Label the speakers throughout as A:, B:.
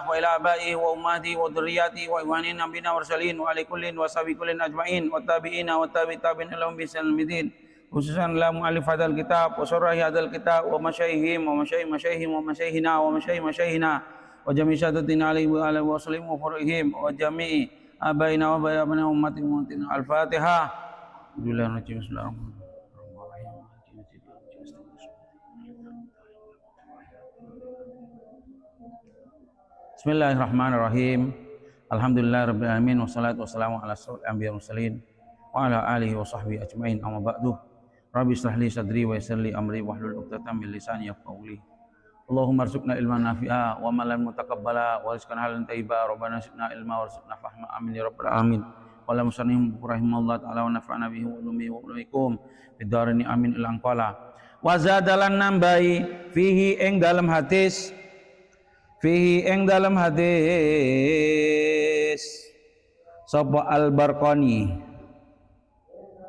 A: وإلى آبائه وأمهاته وذرياته وإخواننا بنا ورسلين وعلى كل وصحبه كل أجمعين والتابعين والتابعين لهم بإحسان إلى يوم الدين خصوصا لا مؤلف هذا الكتاب وشرح هذا الكتاب ومشايخهم ومشايخنا ومشايخنا وجميع سادتنا عليه وآله وسلم وفرعهم وجميع آبائنا وآبائنا أمتنا الفاتحة. Bismillahirrahmanirrahim. Alhamdulillahirabbil alamin wassalatu wassalamu ala asyrofil anbiya'i wal mursalin wa ala alihi wa sahbihi ajmain. Amma ba'du. Rabbi shrah li sadri wa yassir li amri wahlul 'uqdatam min lisani yafqahu qawli. Allahumma arzuqna ilman nafi'a wa amalan mutaqabbala wa rizqan halalan thayyiba. Rabbana zidna ilma warzuqna fahma. Amin ya rabbal alamin. Qala musannif rahimahullah ta'ala wa nafa'ana bihi wa ulumihi wa ulumikum fid dharain amin ila anqala. Wa zadalan nambai fihi ing dalam hadis sapa Al-Barqani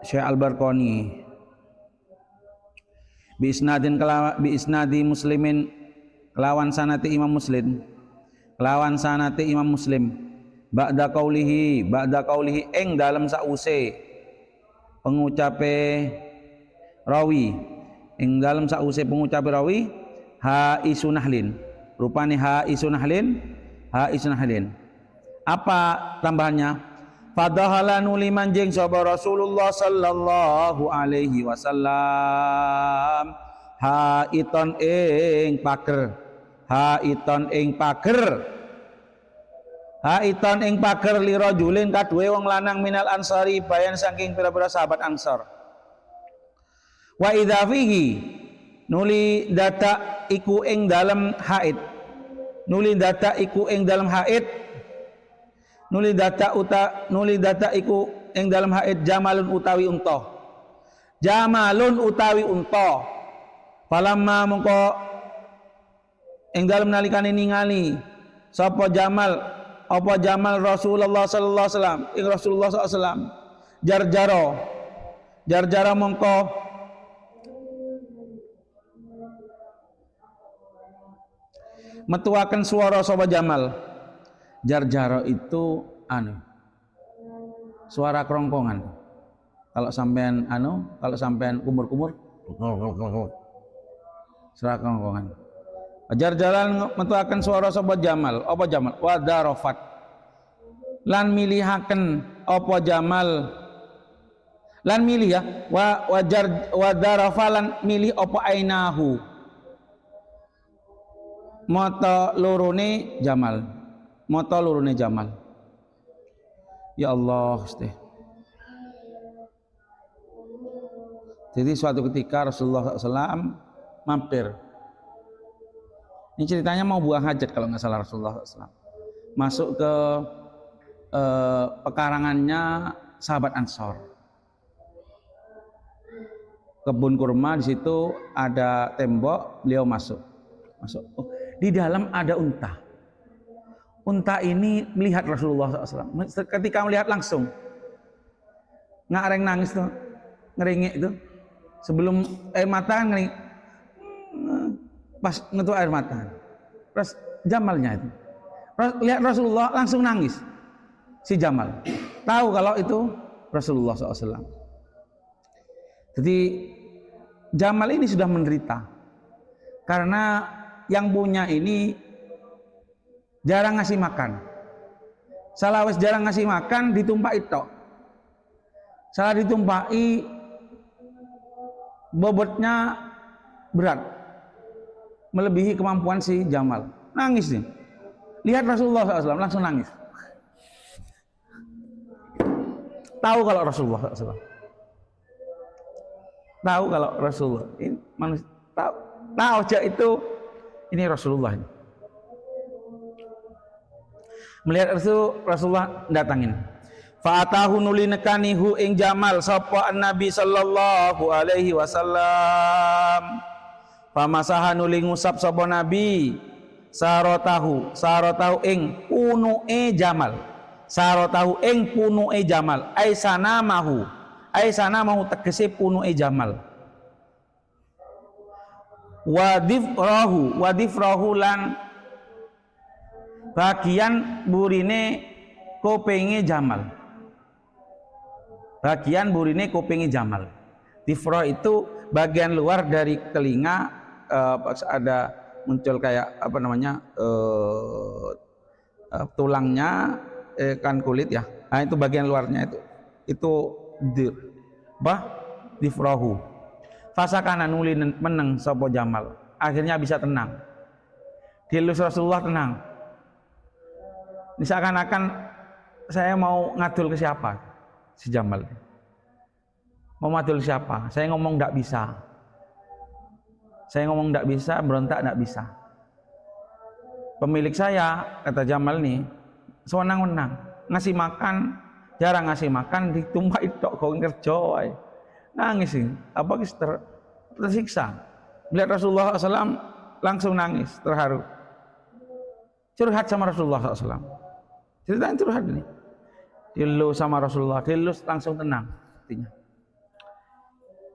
A: Syekh Al-Barqani bi isnadi muslimin kelawan sanate Imam Muslim ba'da qaulihi ing dalam sause pengucape rawi ha isunahlin rupane ha isunahlin. Apa tambahannya? Fadahala nuli manjing sapa Rasulullah sallallahu alaihi wasallam haiton ing pager li rajulin kaduwe wong lanang minal ansari bayan saking pira-pira sahabat Ansar. Wa idza fihi nuli data iku ing dalam haid jamalun utawi unta falamma mengko ing dalam nalikane ningali sapa jamal Rasulullah sallallahu alaihi wasallam ing Rasulullah sallallahu alaihi wasallam jarjara mengko metuakan suara sapa Jamal. Jarjaro itu suara kerongkongan. Kalau sampean kumur-kumur suara kerongkongan. Jarjaran metuakan suara sapa Jamal. Apa Jamal? Wa darafat. Lan milihaken apa Jamal. Lan milih ya. Wa darafalan milih apa ainahu. Moto lurune Jamal. Ya Allah, jadi suatu ketika Rasulullah SAW mampir. Ini ceritanya mau buang hajat kalau nggak salah Rasulullah SAW. Masuk ke pekarangannya sahabat Ansor. Kebun kurma, di situ ada tembok, beliau masuk. Oh, di dalam ada unta. Unta ini melihat Rasulullah SAW. Ketika melihat langsung ngareng nangis tuh, ngeringik itu. Sebelum air mata kan ngering, pas ngetu air mata. Terus Jamalnya itu, lihat Rasulullah langsung nangis. Si Jamal tahu kalau itu Rasulullah SAW. Jadi Jamal ini sudah menderita karena yang punya ini jarang ngasih makan. Salah wes jarang ngasih makan, ditumpaki tok. Salah ditumpaki, bobotnya berat, melebihi kemampuan si Jamal. Nangis nih. Lihat Rasulullah SAW langsung nangis. Tahu kalau Rasulullah SAW. Tahu kalau Rasulullah ini manusia. Tahu aja itu. Ini Rasulullah. Melihat Rasulullah datangin. Fa'atahu nuli nekanihu ing Jamal sapa Nabi sallallahu alaihi wasallam. Pamasaha nuli ngusap sapa Nabi sarotahu ing punuke Jamal. Sarotahu ing punuke Jamal. Aisana mahu tegese punuke Jamal. wadifrahu lan bagian burine kupinge Jamal. Bagian burine kupinge Jamal. Difro itu bagian luar dari telinga, ada muncul kayak apa namanya, tulangnya, kan kulit ya. Nah itu bagian luarnya itu difrohu. Fasakana nuli meneng sopo Jamal. Akhirnya bisa tenang. Dilus Rasulullah tenang. Seakan-akan saya mau ngadul ke siapa? Si Jamal. Mau ngadul siapa? Saya ngomong tidak bisa. Saya ngomong tidak bisa, berontak tidak bisa. Pemilik saya, kata Jamal nih, sewenang-wenang. Ngasih makan, jarang ngasih makan, ditumpah itu kau kerja. Nangis sih, apa tersiksa. Melihat Rasulullah SAW langsung nangis, terharu. Curhat sama Rasulullah SAW. Ceritanya curhat ini. Dilus sama Rasulullah, dilus langsung tenang hatinya.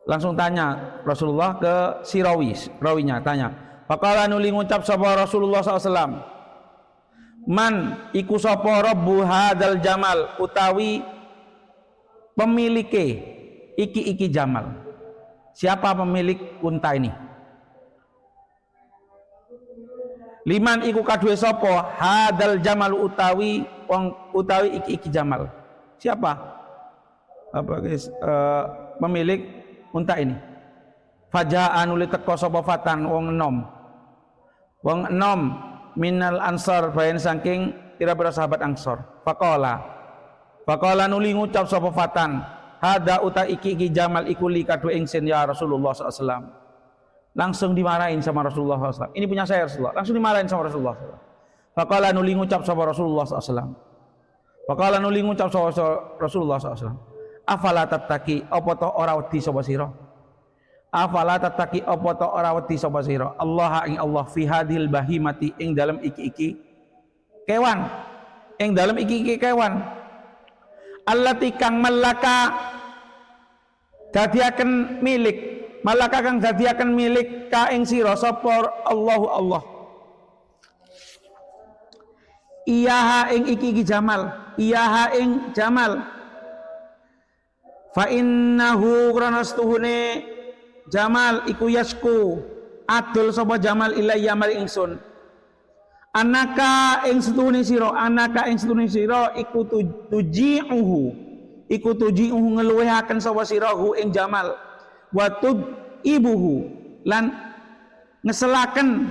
A: Langsung tanya Rasulullah ke si rawinya tanya. Faqala nuli ngucap sapa Rasulullah SAW. Man iku sapa rabbu hadzal jamal utawi pemilike iki Jamal. Siapa pemilik unta ini? Liman iku kadue sapa hadzal jamal utawi iki Jamal. Siapa? Apa guys? Pemilik unta ini. Faja'an uli teko sapa fatan wong enom minal ansor bayan saking pira-pira sahabat ansor. Faqala nuli ngucap sapa fatan hada uta iki Jamal iku li kadu ingsun ya Rasulullah SAW. Langsung dimarahin sama Rasulullah SAW. Ini punya saya Rasulullah. Langsung dimarahin sama Rasulullah SAW. Faqala nuli ngucap sapa Rasulullah SAW. Faqala nuli ngucap sapa Rasulullah SAW. Afala tattaqi apa to ora wedi sapa sira? Afala tattaqi apa to ora wedi sapa sira? Allah ing Allah fi hadhil bahimati ing dalam iki kewan. Ing dalam iki kewan. Allati kang malaka dadiaken milik. Malaka kang dadiaken milik ka ing sira sapa Allah. Iyaha ing iki Jamal. Iyaha ing Jamal. Fa innahu granastuhune Jamal iku yasku adul sapa Jamal ilayya mari ingsun. Anaka ing setuhune sira iku tuji'uhu ngeluwehaken sapa sira hu ing Jamal wa ibuhu lan ngeselaken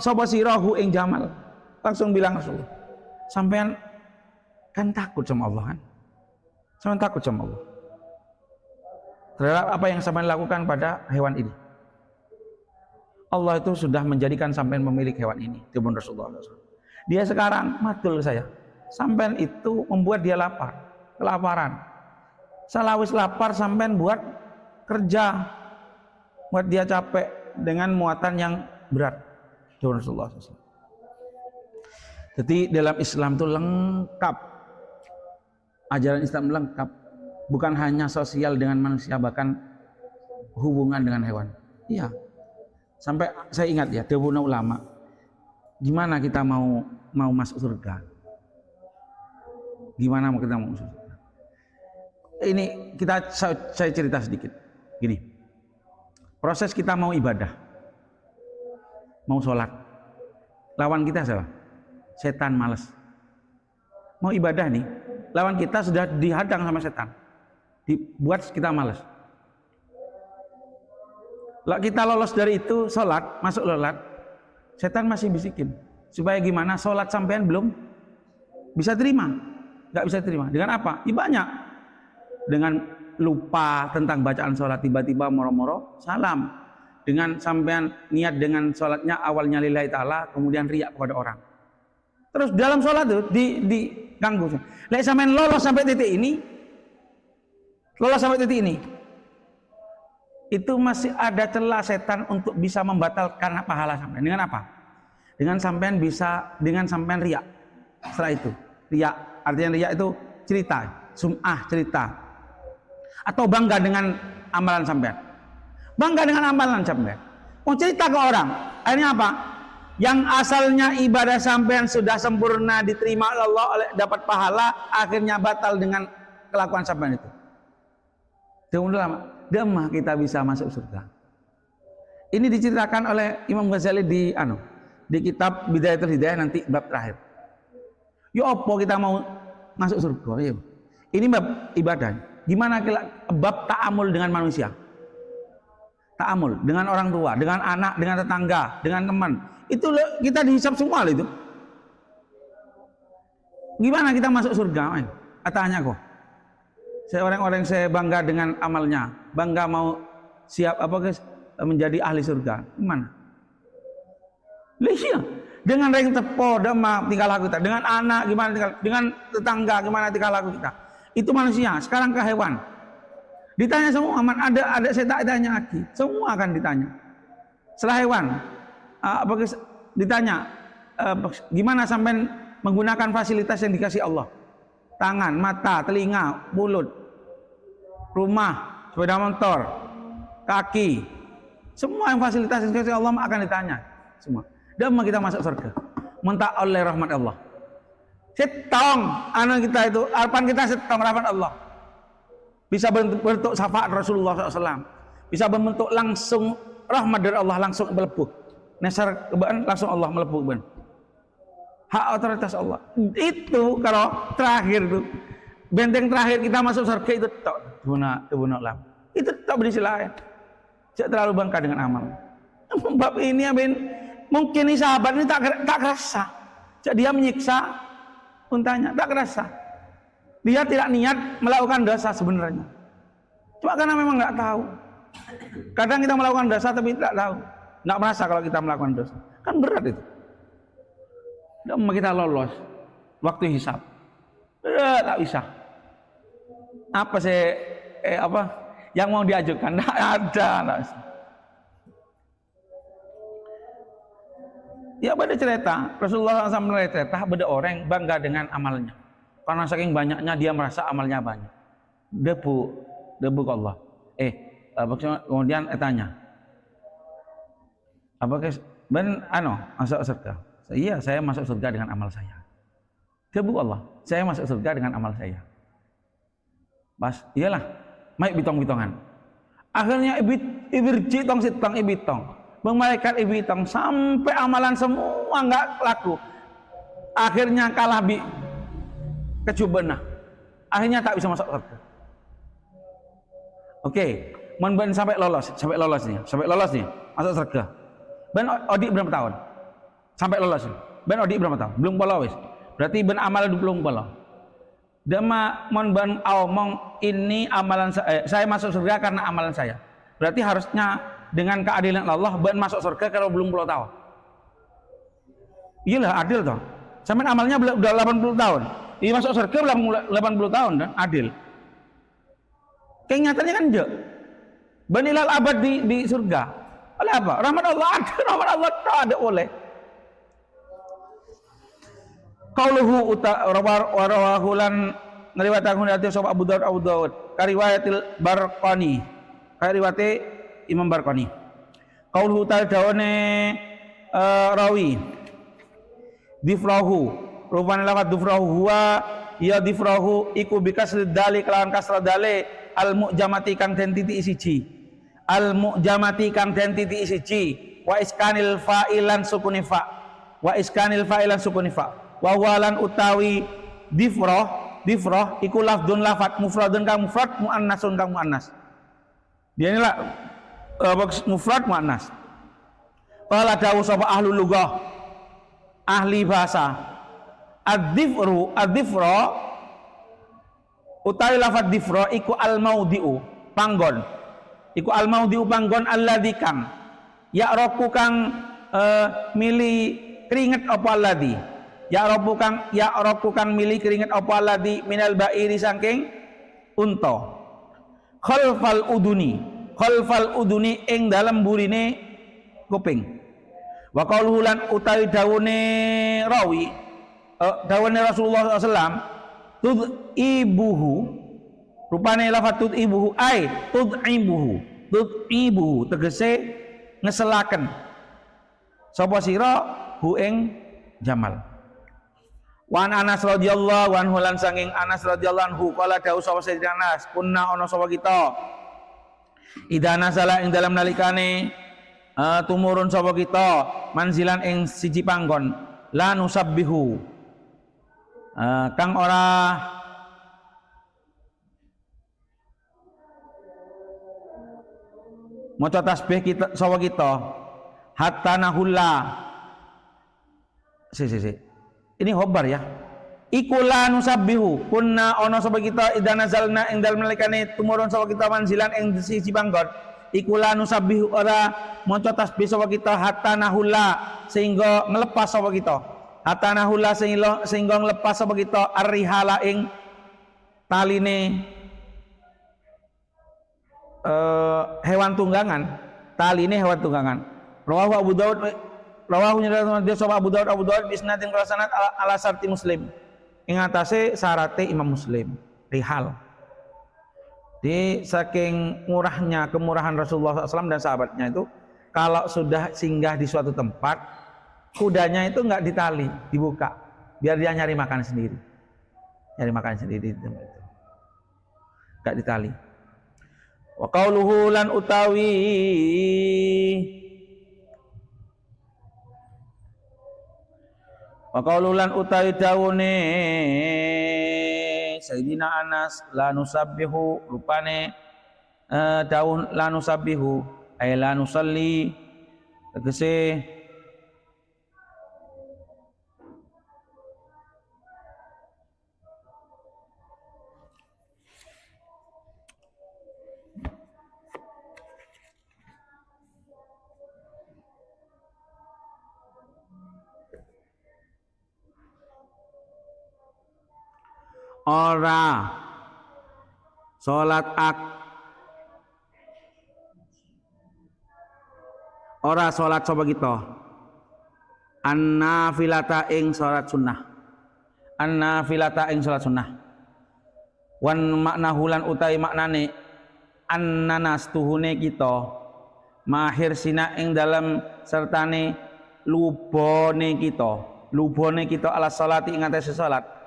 A: sapa sira hu ing Jamal. Langsung bilang Rasulullah, sampean kan takut sama Allah kan? Sampean takut sama Allah terhadap apa yang sampean lakukan pada hewan ini. Allah itu sudah menjadikan sampean pemilik hewan ini. Dibun Rasulullah SAW. Dia sekarang matul saya. Sampean itu membuat dia kelaparan. Salawis lapar sampean buat kerja, buat dia capek dengan muatan yang berat. Dibun Rasulullah SAW. Jadi dalam Islam itu lengkap. Ajaran Islam lengkap, bukan hanya sosial dengan manusia, bahkan hubungan dengan hewan. Iya, sampai saya ingat ya, dawuhna ulama, gimana kita mau masuk surga? Gimana kita mau masuk surga? Ini saya cerita sedikit. Gini, proses kita mau ibadah, mau sholat, lawan kita siapa? Setan, malas. Mau ibadah nih, lawan kita sudah dihadang sama setan, dibuat kita malas. Lah kita lolos dari itu, sholat, masuk sholat, setan masih bisikin supaya gimana sholat sampean belum bisa terima, nggak bisa terima. Dengan apa? Banyak. Dengan lupa tentang bacaan sholat, tiba-tiba moro-moro salam. Dengan sampean niat dengan sholatnya awalnya lillahi ta'ala, kemudian riak kepada orang. Terus dalam sholat itu diganggu. Lek sampean lolos sampai titik ini, itu masih ada celah setan untuk bisa membatalkan pahala sampean. Dengan apa? Dengan sampean riak. Setelah itu, riak, artinya riak itu cerita, sum'ah, cerita. Atau bangga dengan amalan sampean. Bangga dengan amalan sampean. Mau cerita ke orang. Akhirnya apa? Yang asalnya ibadah sampean sudah sempurna diterima Allah, dapat pahala, akhirnya batal dengan kelakuan sampean itu. Demah kita bisa masuk surga. Ini diceritakan oleh Imam Ghazali di kitab Bidayatul Hidayah, nanti bab terakhir. Yo opo kita mau masuk surga? Ya. Ini bab ibadah. Gimana bab ta'amul dengan manusia? Ta'amul dengan orang tua, dengan anak, dengan tetangga, dengan teman. Itu kita dihisab semua itu. Gimana kita masuk surga? Tanya kok. Orang-orang saya bangga dengan amalnya, bangga mau siap menjadi ahli surga. Gimana? Lihat. Dengan ring tepo, demam, tingkah laku kita. Dengan anak, gimana tingkah, dengan tetangga, gimana tingkah laku kita. Itu manusia, sekarang ke hewan. Ditanya semua, ada saya tak tanya lagi. Semua akan ditanya. Setelah hewan, ditanya, gimana sampai menggunakan fasilitas yang dikasih Allah. Tangan, mata, telinga, mulut, rumah, sepeda motor, kaki. Semua yang fasilitas yang dikasih Allah akan ditanya. Semua. Dan kita masuk surga mentah oleh rahmat Allah. Setong anak kita itu, harapan kita setong rahmat Allah. Bisa bentuk syafaat Rasulullah SAW, bisa membentuk langsung rahmat dari Allah, langsung melepuh. Nasar kebaan langsung Allah melepuh ben. Hak otoritas Allah. Itu kalau terakhir itu benteng terakhir kita masuk surga itu tok guna lam. Itu tok berisi lain. Jangan terlalu bangga dengan amal. Bab ini mungkin ini sahabat ini tak kerasa. Dia menyiksa untanya, tak kerasa. Dia tidak niat melakukan dosa sebenarnya. Cuma karena memang nggak tahu. Kadang kita melakukan dosa tapi tidak tahu. Nggak merasa kalau kita melakukan dosa. Kan berat itu. Dan kita lolos waktu hisab. Tak bisa. Apa sih yang mau diajukan? Nggak ada. Ya pada cerita Rasulullah SAW cerita pada orang yang bangga dengan amalnya karena saking banyaknya dia merasa amalnya banyak. Debu ke Allah. Kemudian tanya, apakah masuk surga? Iya, saya masuk surga dengan amal saya. Debu Allah, saya masuk surga dengan amal saya. Pas, iyalah, maik bitong-bitongan. Akhirnya ibirji tong sitong ibitong. Bang malaikat ibitong sampai amalan semua nggak laku. Akhirnya kalah kecubana. Akhirnya tak bisa masuk surga. Oke, ben sampai lolos nih masuk surga. Ben Odi berapa tahun? Sampai lolos. Ben Odi berapa tahun? Belum pola wis. Berarti ben amal belum pola. Dama ben omong ini amalan saya masuk surga karena amalan saya. Berarti harusnya dengan keadilan Allah ben masuk surga kalau belum 10 tahun. Iyalah adil toh. Sampai amalnya udah 80 tahun. Ini masuk surga belum 80 tahun kan? Adil. Kenyataannya kan enggak. Benilal abad di surga. Oleh apa? Rahmat Allah ada, rahmat Allah tak ada oleh. Qauluhu warawahulan ngriwayataken hadits sapa Abu Daud kariwayatil Barqani. Kariwate Imam Barqani. Qauluhu ta'ala dawane rawi difrahu rupane lafaz difrahu huwa ya difrahu iku bikasri dali kelawan kasra dale al mu'jamati kang den titik siji al mu'jamati kang den titik siji wa iskanil fa'ilan sukuni fa wa iskanil fa'ilan sukuni fa wa walan utawi difrah iku lafdun lafat mufradun kang mufrad muannasun kang muannas. Dia inilah mufrad muannas. Qala dawu sapa ahlul lughah ahli bahasa ad-difra utawi lafadz difra iku al-maudhi'u panggon. Iku al-maudhi'u panggon alladzi kang ya'raku kang mili keringet apa alladzi ya'raku kang mili keringet apa alladzi minal ba'iri saking unta khalfal uduni ing dalam burine kuping. Wa qauluhu lan utawi dawune rawi dawune Rasulullah SAW tud'ibuhu rupane lafaz tud'ibuhu ai tud'ibuhu tegese ngeselaken sapa sira hu ing jamal. Wan Anas radhiyallahu anhu lan sanging Anas radhiyallahu anhu kala dawuh sapa Sayyidina Anas kunna ana sapa kita idza nazala ing dalam nalikane tumurun sapa kita manzilan ing siji panggon la nusabbihu kang ora maca tasbih kita sapa kita hatta nahulla ini khobar ya iku la nusabbihu kunna ana sapa kita idza nazalna ing dalem nalikane tumurun sapa kita manzilan ing siji panggon iku la nusabbihu ora maca tasbih sapa kita hatta nahulla sehingga ngelepas sapa kita hatta nahulla sehingga ngelepas sapa kita arrihala ing taline hewan tunggangan taline hewan tunggangan rawahu Abu Daud rawahu nyata sapa Abu Daud bisnadin kalasanad ala sarti Muslim ing atase syarate Imam Muslim rihal di saking murahnya kemurahan Rasulullah SAW dan sahabatnya itu kalau sudah singgah di suatu tempat kudanya itu enggak ditali dibuka biar dia nyari makan sendiri di tempat itu enggak ditali. Wa qauluhu lan utawi dawune Sayyidina Anas la nusabbihu rupane dawuh la nusabbihu ay la nusalli tegese ora salat sapa kita annafilata ing salat sunnah wan maknahu lan utai maknane annanas tuhune kita mahir sina ing dalam sertane lubone kita ala salati ing atase salat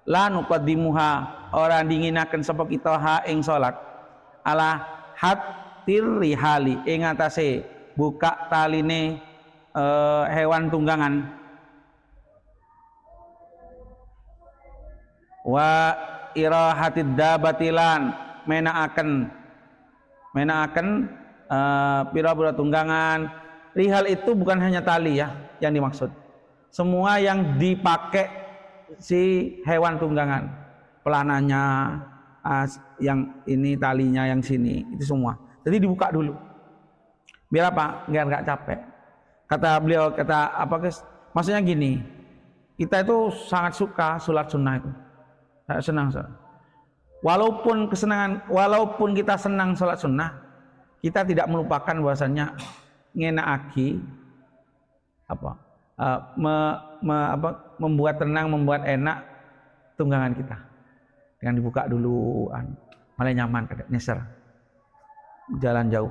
A: la nuqaddimuha ora dinginaken sapa kita ha ing salat ala hatir rihali ing atase buka taline hewan tunggangan wa irahatid dabatilan menaaken pira-pira tunggangan. Rihal itu bukan hanya tali ya yang dimaksud, semua yang dipakai si hewan tunggangan, pelananya, yang ini talinya, yang sini, itu semua. Jadi dibuka dulu. Biar apa? Biar nggak capek. Kata beliau, maksudnya gini, kita itu sangat suka sholat sunnah itu. Senang. Walaupun kita senang sholat sunnah, kita tidak melupakan bahwasannya ngenaaki membuat tenang, membuat enak tunggangan kita dengan dibuka dulu, malah nyaman, nyeser jalan jauh.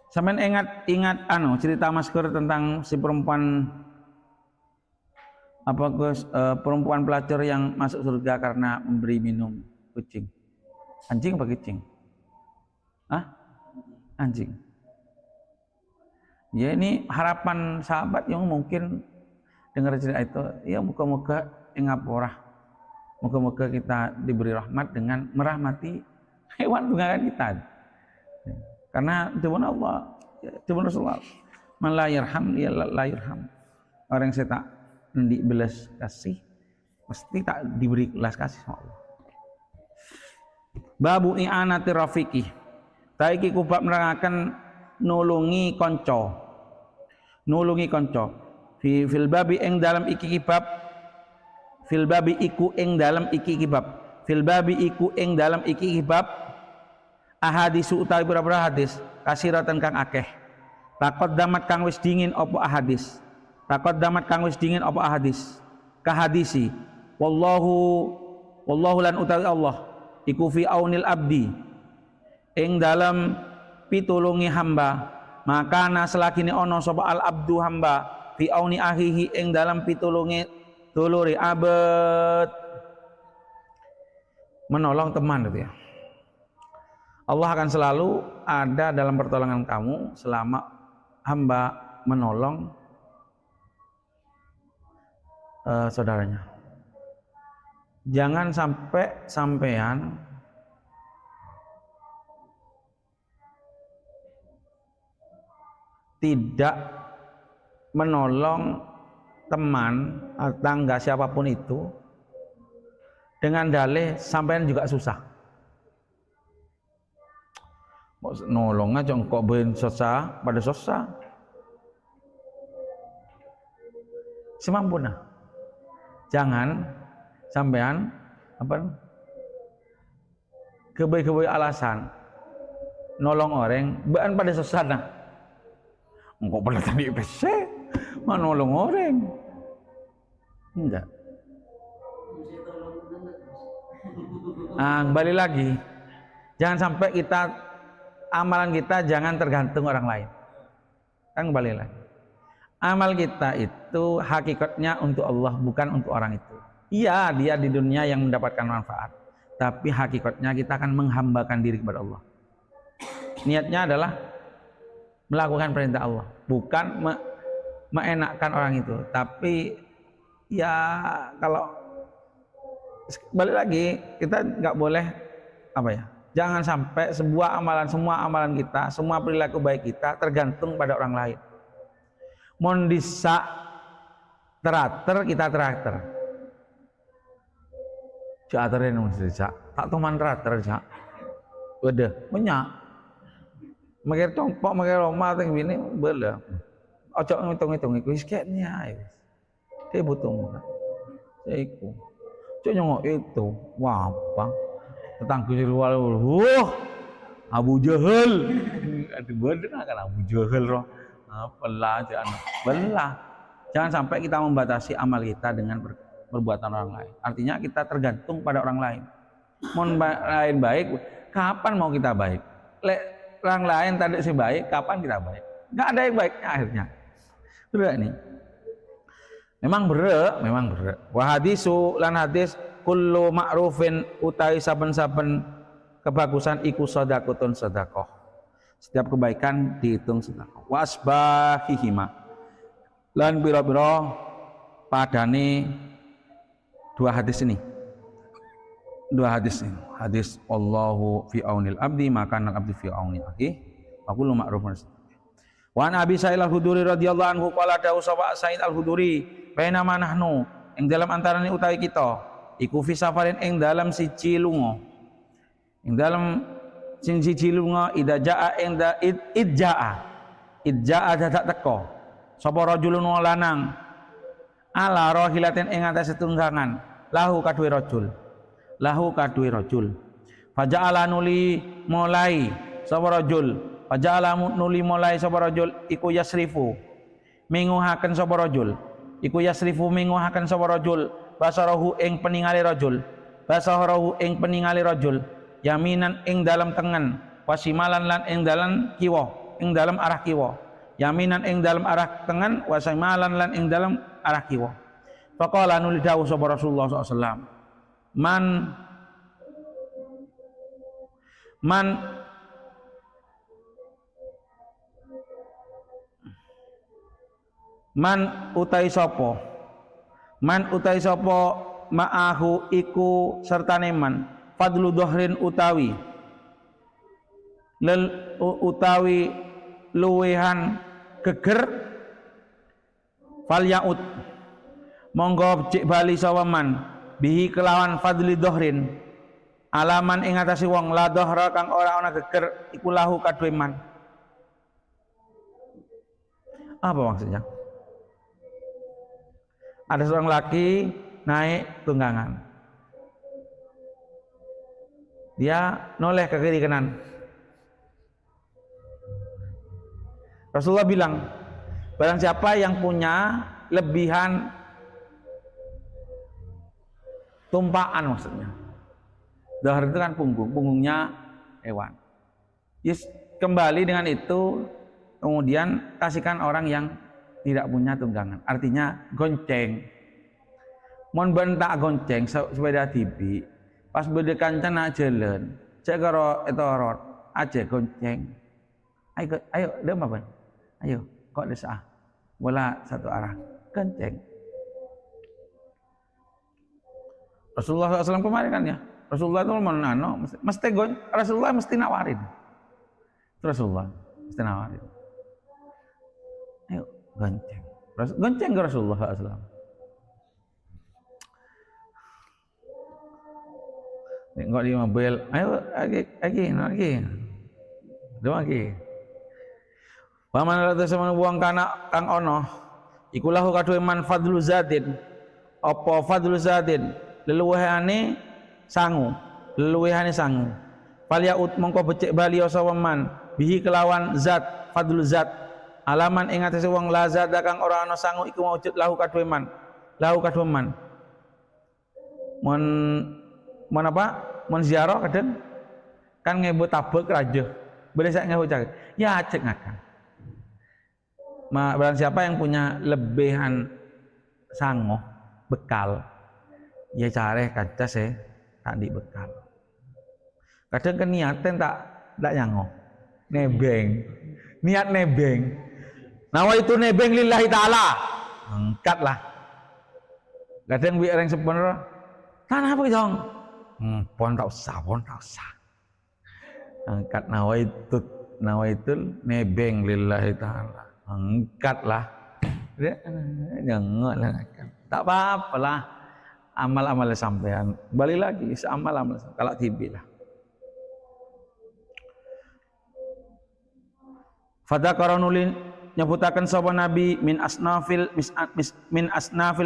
A: Sampeyan ingat cerita Maskur tentang si perempuan perempuan pelacur yang masuk surga karena memberi minum kucing. Anjing apa kucing? Anjing. Ya ini harapan sahabat yang mungkin dengar cerita itu, ya moga-moga ngapura. Moga-moga kita diberi rahmat dengan merahmati hewan tunggangan kita. Karena Tuhan Allah, Tuhan Rasulullah, man la yarham ya la yarham. Orang yang saya tak belas kasih pasti tak diberi belas kasih sama Allah. Babu i'anati rafiqi. Taiki kubab merangaken nulungi konco. Fil babi ing dalam iki kibab. Fil babi iku ing dalam iki kibab. Ahadisu utawi pira-pira hadis kasiratan kang akeh. Takot damat kang wis dingin apa ahadis. kahadisi wallahu lan utawi Allah iku fi aunil abdi ing dalam pitulungi hamba, maka selagine ana sapa al abdu hamba fi auni ahihi ing dalam pitulungi dulure abet, menolong teman gitu ya. Allah akan selalu ada dalam pertolongan kamu selama hamba menolong saudaranya. Jangan sampai sampean tidak menolong teman, tangga siapapun itu dengan dalih sampean juga susah. Mau nolong aja kok ben susah, pada susah. Semampuna. Jangan sampean kebay-kebay alasan nolong orang bean pada susah nah. Engkau pernah tadi PC mana nolong orang? Enggak. Kembali lagi. Jangan sampai amalan kita jangan tergantung orang lain. Kan kembali lagi. Amal kita itu hakikatnya untuk Allah, bukan untuk orang itu. Iya, dia di dunia yang mendapatkan manfaat, tapi hakikatnya kita akan menghambakan diri kepada Allah. Niatnya adalah melakukan perintah Allah, bukan menenakkan orang itu. Tapi ya kalau balik lagi, kita nggak boleh jangan sampai semua amalan kita, semua perilaku baik kita tergantung pada orang lain. Mon disa teratur kita teratur. Teaterin mon disa, tak teman teratur cak. Udah, banyak. Makir tompok, makir Roma teng bini bela. Ojo ngitung-ngitung iku wis kene dia butuh muka. Iku. Cuk nyongok itu, wah apa? Tetangga di luar, Abu Jahal, ada bener kan Abu Jahal roh, apalah belah. Jangan sampai kita membatasi amal kita dengan perbuatan orang lain. Artinya kita tergantung pada orang lain. Mau lain baik, kapan mau kita baik? Orang lain tadi si baik, kapan kita baik? Nggak ada yang baiknya akhirnya. Berat nih. Memang berat. Wa hadisu lan hadis kullu ma'rufin utawi saben-saben kebagusan iku sedekahun sedekah. Setiap kebaikan dihitung sedekah. Wa asbahihima lan biro-biro padane dua hadis ini. Hadis Allahu fi aunil abdi maka al abdi fi auni akhi wa kullu ma'rufin. Wa an Abi Sa'id Al-Khudri radhiyallahu anhu qala dawu sapa Sa'id Al-Khudri baina manahnu ing dalam antarane utawi kita iku fi safarin ing dalam siji lunga idza jaa ing idjaa dadak teko sapa rajulun lanang ala rahilatin ing atase tunggangan lahu kadue rajul faja'ala nuli mulai sapa rajul sapa rajul iku yasrifu minguhaken sapa rajul basarahu ing peningali rajul yaminan ing dalam tengen wasimalan lan ing dalam arah kiwa yaminan ing dalam arah tengen wasimalan lan ing dalam arah kiwa faqala nuli dawuh sapa Rasulullah sallallahu alaihi wasallam man utai sapa ma'ahu iku sertane man fadlu dhahrin utawi luwehan geger fal yaud monggo cek bali sapa man bihi kelawan fadli dhahrin alaman ing atase wong la dhahra kang ora ana geger iku lahu kadue man. Apa maksudnya? Ada seorang laki naik tunggangan, dia noleh ke kiri kanan. Rasulullah bilang, barang siapa yang punya lebihan tumpaan maksudnya. Dahar itu kan punggungnya hewan. Yes, kembali dengan itu, kemudian kasihkan orang yang tidak punya tunggangan. Artinya gonceng. Mon bentak gonceng sepeda tibi. Pas beda kancan nak jalan, cek karo etorot aja gonceng. Ayo, dia apa? Ayo, kok desa? Bola satu arah, gonceng. Rasulullah SAW kemarin kan ya. Rasulullah itu Rasulullah mesti nawarin. Rasulullah mesti nawarin. Ayo gonceng. Gonceng ke Rasulullah SAW. Nggak di mobil. Ayo lagi. Paman rata sama buang kana kang ono. Ikulahu kaduwe man fadlu zatin. Apa fadlu zatin? Leluwehane sangu. Falyaut mongko becik bali sapa man bihi kelawan zat fadlu zat. Alaman ing atase wong la zat kang ora ana sangu iku maujud lahu kaduwe man. Mon apa? Mon ziarah kadang kan ngebut tabek raja. Boleh saya ngebut cak. Ya cek ngakan. Barang siapa yang punya lebihan sango bekal, ya cari kaca saya tak di bekal. Kadang kan niaten tak nyango, niat nebeng. Nawa itu nebeng lillahi ta'ala, angkat lah. Kadang biar yang sebenarnya tanah apa dong? Pon tak usah. Angkat nawa itu nebeng lillahi ta'ala. Angkatlah, jangan lah, tak apa-apalah, amal-amal sampean, balik lagi, seamal-amal kalau tibi lah. Fadakaronulin nyebutakan sapa nabi min asnafil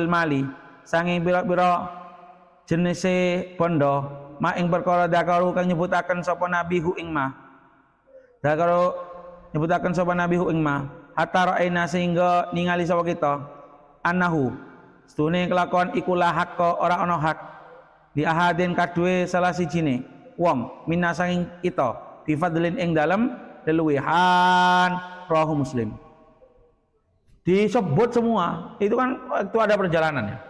A: mali, sanging bira-bira jenise bondo, ma ing perkara dakaru kang nyebutaken sapa nabi hu ing ma. Dakaru nyebutaken sapa nabi hu ing ma. Hatta ra'aina sehingga ningali sapa kita anahu stune kelakuan ikulah hak ora ana hak di ahadin kadue salah sijine wong minasanging kita bifadlin ing dalem leluwihan rawahu Muslim. Disebut semua itu kan waktu ada perjalanannya,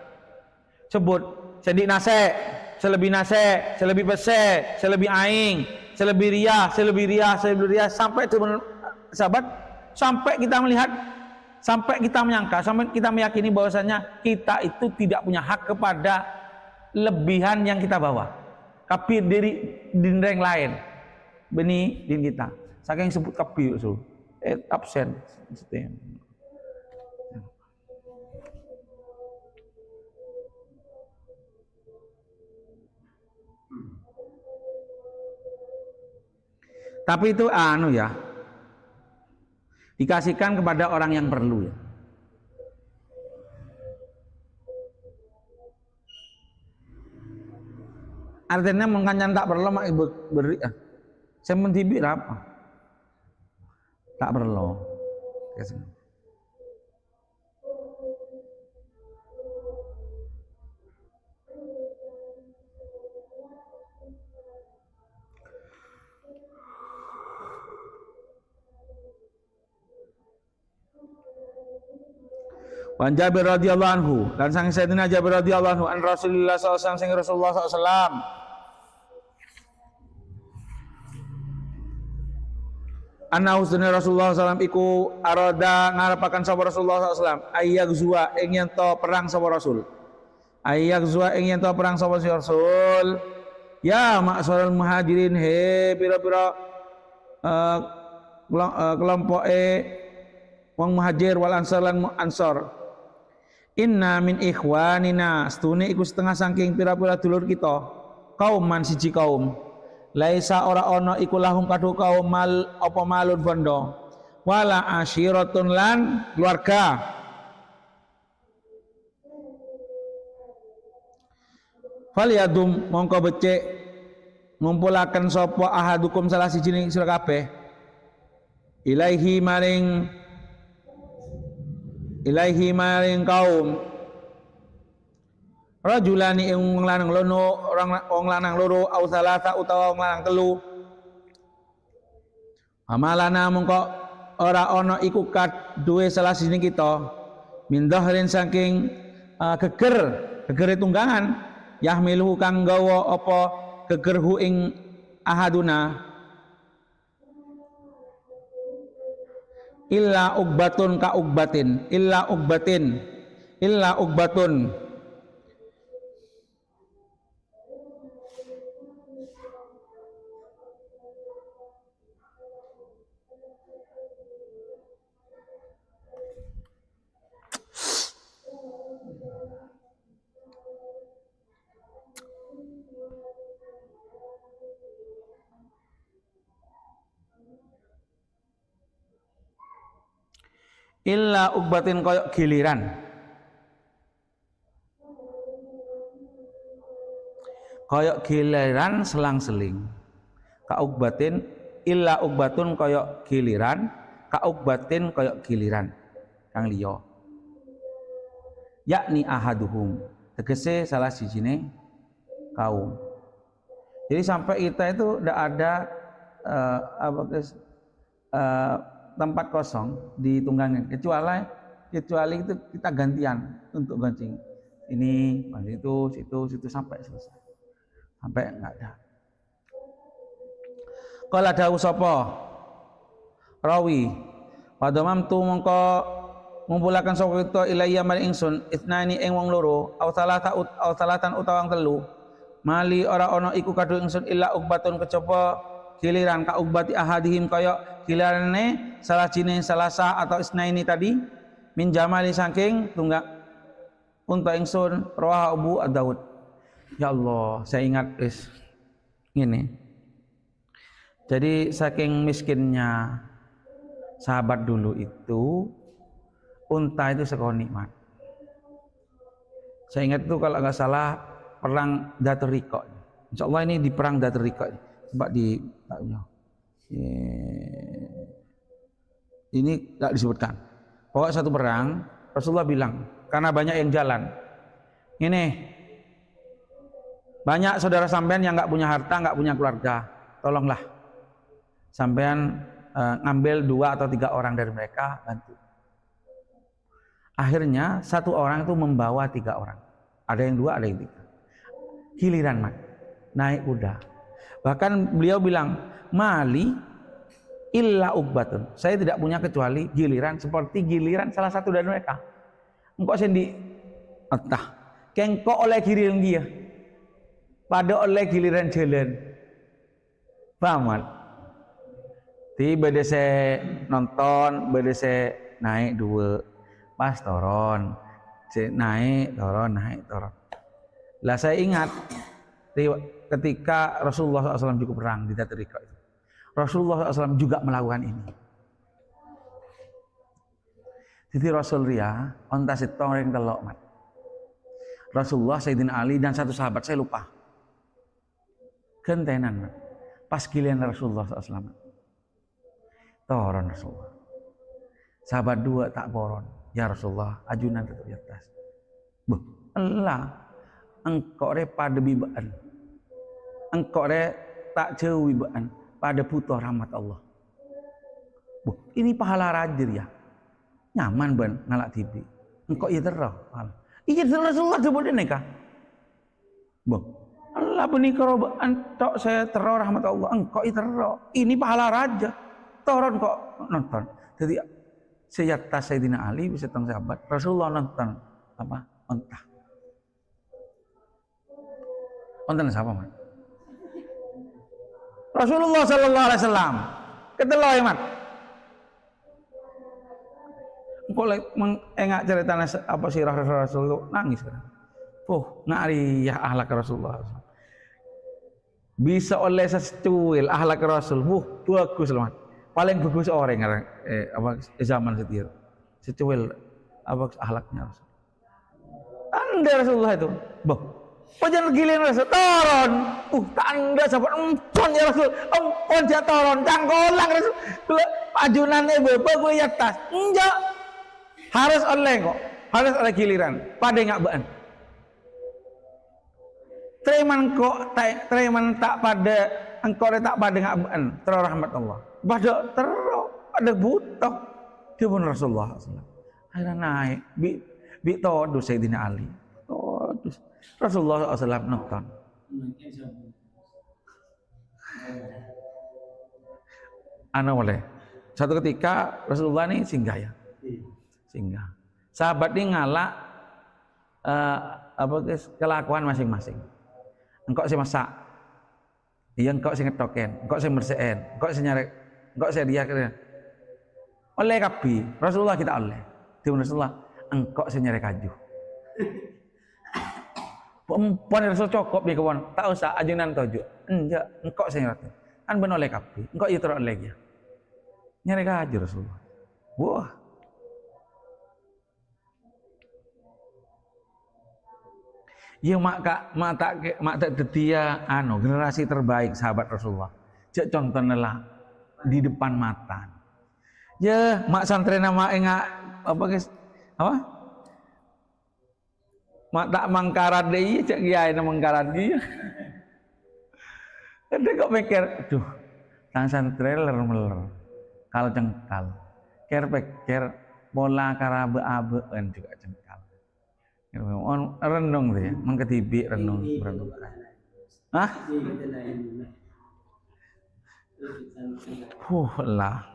A: sebut sedik nase selebih nase selebih bese selebih aing selebih ria sampai itu sahabat. Sampai kita melihat, sampai kita menyangka, sampai kita meyakini bahwasanya kita itu tidak punya hak kepada lebihan yang kita bawa. Kabir dari yang lain, benih din kita. Saking sebut kabir, absen. Tapi itu ya. Dikasihkan kepada orang yang perlu ya. Artinya mengkanyan tak perlu mak beri ah. Saya mentibir apa? Tak perlu. Wan Jabir radhiyallahu anhu dan sang Sayyidina Jabir radhiyallahu anhu an Rasulullah sallallahu alaihi Rasulullah sallallahu Anna husna Rasulullah sallallahu iku arada ngarepaken sapa Rasulullah sallallahu ayyak zuwa ing yen to perang sapa Rasul. Ayyak zuwa ing yen to perang sapa Rasul. Ya maksarul muhajirin he pira-pira kelompoke wong muhajir wal ansar lan ansor. Inna min ikhwanina stune iku setengah saking pira-pira dulur kita kauman siji kaum laisa ora ana iku lahum kadu kaum mal apa malun bondo wala asyiratun lan keluarga falyadum mongko becik ngumpulaken sapa ahadukum salah siji ning sira kabeh ilaihi maring kaum rajulani ing wong lanang wong lanang loro au salasa utawa wong lanang telu amalana mongko ora ana iku kat duwe salah siji kita min dhahrin saking geger tunggangan yahmiluhu kang gawa apa gegerhu ing ahaduna illa ukbatun ka ukbatin illa ukbatun illa ukbatin koyok giliran selang-seling ka ukbatin illa ukbatun koyok giliran ka ukbatin koyok giliran kang liya yakni ahaduhum tegese salah sijine kaum. Jadi sampai kita itu tidak ada tempat kosong di tunggangan kecuali itu kita gantian untuk gancing ini situ sampai selesai sampai enggak ada. Qala dawu sapa rawi padamam tu mongko ngumpulaken sapa kita ilayya mal ingsun itnani ing wong loro au salatan utawa telu mali ora ana iku kadu ingsun illa ukbatun kecapa giliran ka ukbati ahadihim kaya gilirane salah jine salasa atau isnaini tadi min jamali saking tunggak unta ingsun rawah Abu Daud. Ya Allah, saya ingat ini. Jadi saking miskinnya sahabat dulu itu unta itu sekali nikmat. Saya ingat itu kalau nggak salah perang Dhatul Riqa. Insyaallah ini di perang Dhatul Riqa. Coba di ini tidak disebutkan. Pokoknya satu perang Rasulullah bilang karena banyak yang jalan. Ini banyak saudara sampean yang nggak punya harta, nggak punya keluarga, tolonglah sampean ngambil 2 atau 3 orang dari mereka bantu. Akhirnya satu orang itu membawa 3 orang. Ada yang 2, ada yang 3. Giliran naik kuda. Bahkan beliau bilang, mali illa ukbatun. Saya tidak punya kecuali giliran seperti giliran salah satu dari mereka. Engkau sendi entah. Kengkok oleh giliran dia. Pada oleh giliran jalan. Paham? Tiba saya nonton, saya naik 2. Pas turun. Naik, turun. Lah saya ingat ketika Rasulullah SAW juga perang di Dhatul Riqa itu. Rasulullah SAW juga melakukan ini. Jadi Rasul Ria, onta setong yang telok mat. Rasulullah, Sayyidina Ali dan satu sahabat saya lupa. Gentenan mat. Pas giliran Rasulullah SAW. Toron Rasulullah. Sahabat 2 tak poron. Ya Rasulullah, ajunan tetap di atas. Allah, engkau pada bibaan. Engkau tak jauh bibaan pada butuh rahmat Allah. Ini pahala rajir ya. Nyaman ban ngalak tibi. Engkau iya terah. Iya Rasulullah sebut ini kah? Allah benih kerobaan tok saya terah rahmat Allah. Engkau iya terah. Ini pahala raja. Toron kok nonton. Jadi sejak Sayyidina Ali bisa tong sahabat. Rasulullah nonton apa? Ontah. Onten siapa man? Rasulullah Sallallahu Alaihi Wasallam. Ketelo ya man. Engkau engak cerita apa sih Rasulullah nangis kan? Ngari ya ahlak Rasulullah. Bisa oleh secuil ahlak Rasul. Bagus lah man. Paling bagus orang zaman setir. Secuil apa ahlaknya Rasul. Anda Rasulullah itu. Pajan giliran Rasul toron. Tanda sahabat empon ya Rasul. Empon dia toron. Cangkolang Rasul. Ajunannya bapak gue ya tas. Enggak. Harus oleh kok. Harus oleh giliran. Pada enggak baan. treman tak pada engkau tak pada ngaben terus rahmat Allah. Pada terus ada butuh dia pun Rasulullah SAW. Akhirnya naik bi todu Sayyidina Ali. Todu Rasulullah SAW nonton. Oleh satu ketika Rasulullah ini singgah ya. Singgah. Sahabat ini ngalak kelakuan masing-masing. Engkau sih masak, iya engkau sih ngetoken, engkau sih bersihin, engkau sih nyarek, engkau sih dia kira. Oleh kabi, Rasulullah kita oleh. Di Rasulullah, engkau sih nyarek kaju. Puan Rasul cokop ya kawan, tak usah ajunan tojo. Enggak, engkau sih nyarek. Kan benar oleh kabi, engkau itu oleh dia. Nyarek kaju Rasulullah. Wah. Ya mak tak dia generasi terbaik sahabat Rasulullah. Cek contohnya lah di depan mata. Ya mak santri nama enggak apa guys? Apa? Mak tak mangkaran deh cek kiai nama mangkaran dia. Ada kok mikir, aduh, tang santri meler. Kal cengkal. Ker bola karabe-abeen juga cengkal. Renung tuh ya, mengketibi renung. Hah? Lah.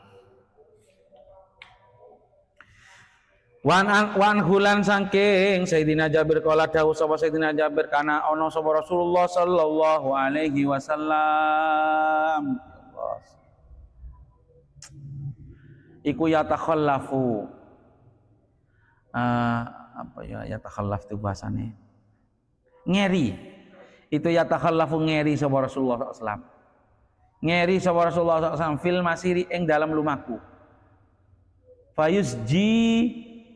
A: Wan hulan saking Sayyidina Jabir kala dawuh sapa Sayyidina Jabir kana ana sapa Rasulullah sallallahu alaihi wasallam. Iku yatakhallafu. Apa ya yatakhallaf itu bahasanya ngeri itu yatakhallafu ngeri sapa Rasulullah SAW ngeri sapa Rasulullah SAW fil masiri ing dalam lumaku fayusji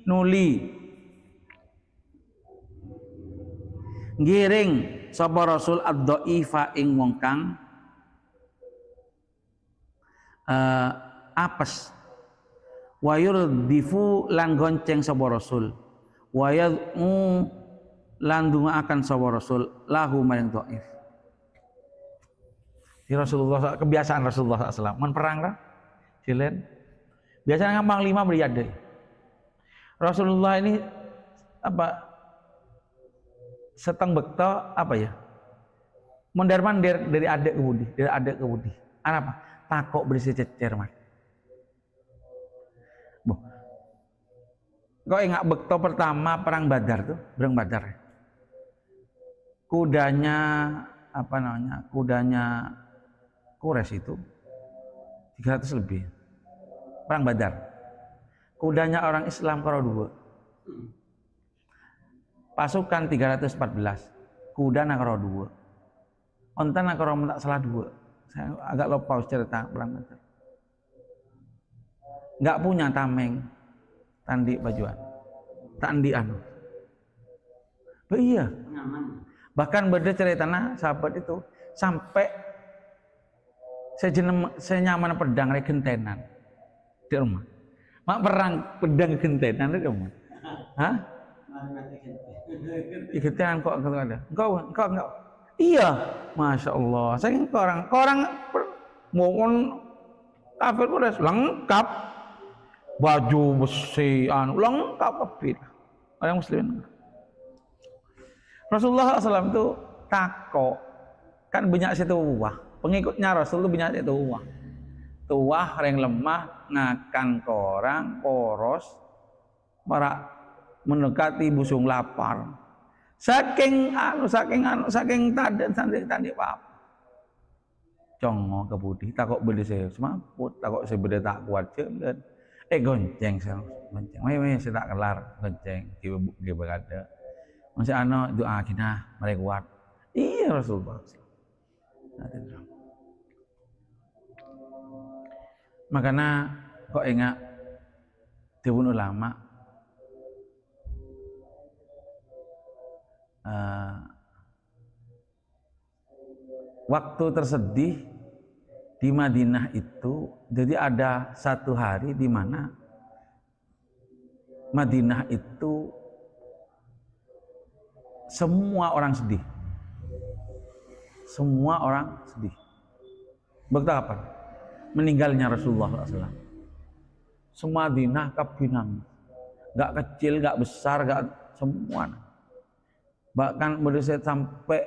A: nuli ngiring sapa Rasul ad-dhaifa ing wong kang apes wayurdifu lan gonceng sapa Rasul wa yad'u lan akan sapa Rasul lahu maring dhaif. Di Rasulullah kebiasaan Rasulullah SAW men perang kan silen biasanya ngambang 5 beriyade. Rasulullah ini apa seteng bekto apa ya mondar-mandir dari adik ke budi apa takok berisi cecer mas. Kau ingat bekto pertama perang Badar tuh, perang Badar. Kudanya apa namanya? Kudanya Quraisy itu 300 lebih. Perang Badar. Kudanya orang Islam karo 2. Pasukan 314. Kuda nakaro 2. Onta nakaro tak salah 2. Saya agak lupa cerita perang Badar. Enggak punya tameng. Tandi bajuan, tandi anu. Iya. Bahkan beda ceritanya sahabat itu sampai senyaman pedang gentenan di rumah. Mak perang pedang gentenan di rumah. Hah? Gentenan kok ada. Engkau enggak. Iya, masya Allah. Saya orang mohon kafir udah lengkap. Baju besi lengkap kabeh orang muslimin. Rasulullah SAW itu takok kan banyak situ uwah pengikutnya Rasul itu banyak situ uwah tuwah yang lemah ngakan korang poros para mendekati busung lapar saking tadi apa congo kebudi takok beli saya semaput takok saya beda tak kuat dan gonceng saya saya tak kelar gonceng di berada masih doa kita mereka kuat iya Rasulullah makanya kok ingat dibunuh ulama waktu tersedih di Madinah itu, jadi ada satu hari di mana Madinah itu semua orang sedih. Semua orang sedih. Waktu kapan? Meninggalnya Rasulullah SAW. Semua dinah kabinang. Gak kecil, gak besar, gak semua. Bahkan boleh saya sampai,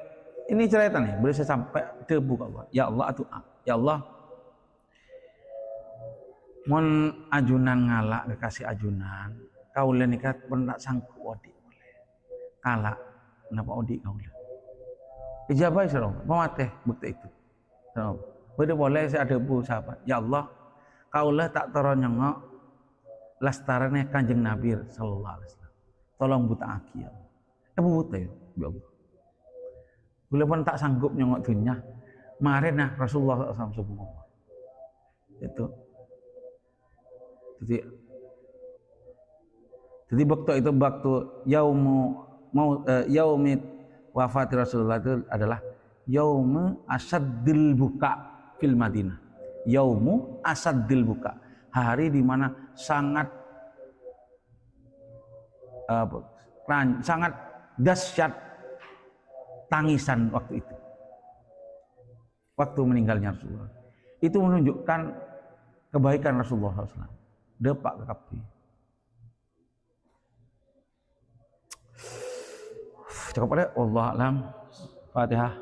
A: ini cerita nih, boleh saya sampai debu Allah. Ya Allah, ya Allah, mon ajunan ngalak kekasih ajunan, kau nikah pernah sanggup odi boleh. Kalak, kenapa odi kau le? Ijabah serong, pemateh bukti itu. Serong, boleh saya debu sahabat. Ya Allah, kaulah tak taruh nyengok lastarane Kanjeng Nabi sallallahu alaihi wasallam. Tolong buta aki ya. Buta ya, ya Allah. Boleh pun tak sanggup nyengok dunia. Mari nah Rasulullah SAW sebelum itu. Jadi waktu yaumit wafat Rasulullah itu adalah yaumu asaddil buka fil Madinah. Yaumu asaddil buka. Hari di mana sangat dahsyat tangisan waktu itu. Waktu meninggalnya Rasulullah. Itu menunjukkan kebaikan Rasulullah SAW. Depak ke kapi. Cukup pada Allah alam. Fatihah.